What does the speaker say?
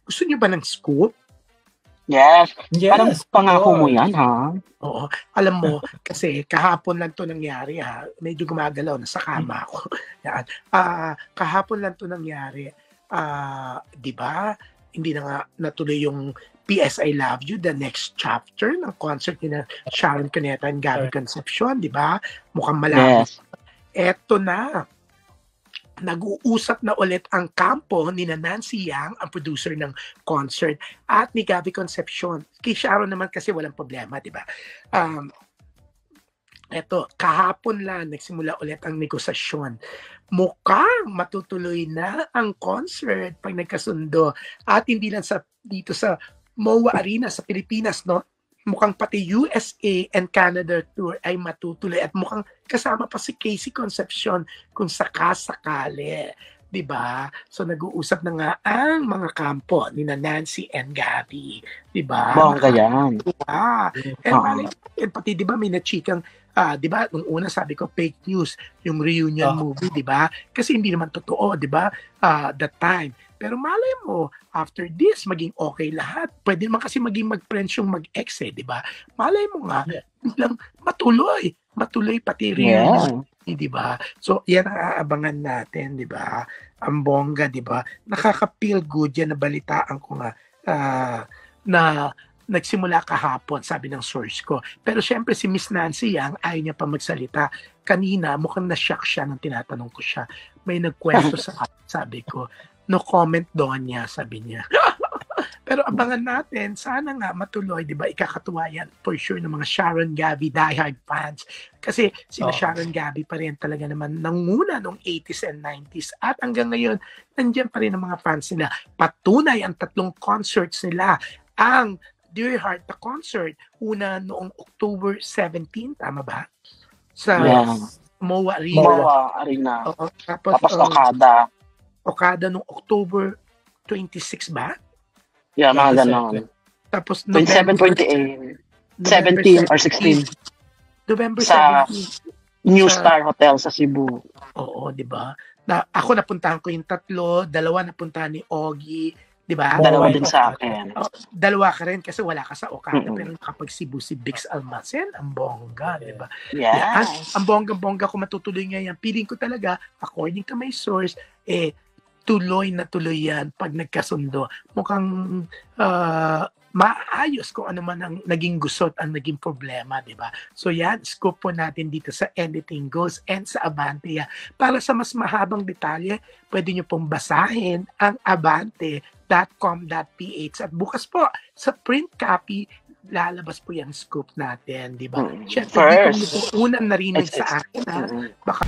Gusto niyo ba ng scoop? Yes. Parang Yes, pangako mo course. yan, ha? Oo. Alam mo, kasi kahapon lang to nangyari ha. Medyo gumagalaw na sa kama ako. Yan. Kahapon lang to nangyari. 'Di ba? Hindi na nga natuloy yung PS I Love You, the next chapter ng concert ni Sharon Cuneta and Gabby Concepcion, 'di ba? Mukhang malapit. Yes. Eto na. Nag-uusap na ulit ang kampo ni Nancy Yang, ang producer ng concert, at ni Gabby Concepcion. Kay Sharon naman kasi walang problema, di ba? Eto, kahapon lang nagsimula ulit ang negosasyon. Mukhang matutuloy na ang concert pag nagkasundo. At hindi lang dito sa MOA Arena sa Pilipinas, no? Mukhang pati USA and Canada tour ay matutuloy at mukhang kasama pa si Casey Concepcion kung sakasakali, 'di ba? So nag-uusap na nga ang mga kampo ni Nancy and Gabby, 'di ba? Bongga yan. And pati 'di ba may nachikang 'di ba nung una sabi ko fake news yung reunion movie, 'di ba? Kasi hindi naman totoo, 'di ba? That time. Pero malay mo, after this, maging okay lahat. Pwede naman kasi maging mag-friends yung mag-ex di ba? Malay mo nga, biglang matuloy. Matuloy pati reunion, di ba? So, yan ang aabangan natin, di ba? Ang bongga, di ba? Nakaka-feel good yan, nabalitaan ko nga na nagsimula kahapon, sabi ng source ko. Pero syempre si Miss Nancy Yang, ayaw niya pa magsalita. Kanina, mukhang na-shock siya nang tinatanong ko siya. May nagkwento sa akin, sabi ko, no comment doon niya, sabi niya. Pero abangan natin, sana nga matuloy, di ba? Ikakatuwa yan for sure ng mga Sharon Gabby diehard fans. Kasi sina Sharon Gabby pa rin talaga naman nanguna noong 80s and 90s. At hanggang ngayon, nandiyan pa rin ang mga fans nila. Patunay ang 3 concerts nila. Ang Dear Heart, the concert, una noong October 17, tama ba? Sa MOA Arena. MOA Arena. Tapos Okada noong October 26 ba? Yeah, mga ganon. Tapos 27, 28, 17 or 16. November 17. Sa New Star Hotel sa Cebu. Oo, di ba? Ako napuntahan ko yung 3, 2 napuntahan ni Ogie, di ba? 2 din sa akin. 2 ka rin kasi wala ka sa Okada, pero kapag Cebu si Bix Almacen, ang bongga, di ba? Yes. Ang bongga-bongga kung matutuloy nga yan. Feeling ko talaga, according to my source, tuloy na tuloy yan pag nagkasundo. Mukhang maayos kung ano man ang naging gusot, ang naging problema, di ba? So yan, scoop po natin dito sa Anything Goes and sa Abante. Para sa mas mahabang detalye, pwede nyo pong basahin ang abante.com.ph at bukas po sa print copy, lalabas po yung scoop natin, di ba? Siyempre, dito nyo po unang narinig sa akin, baka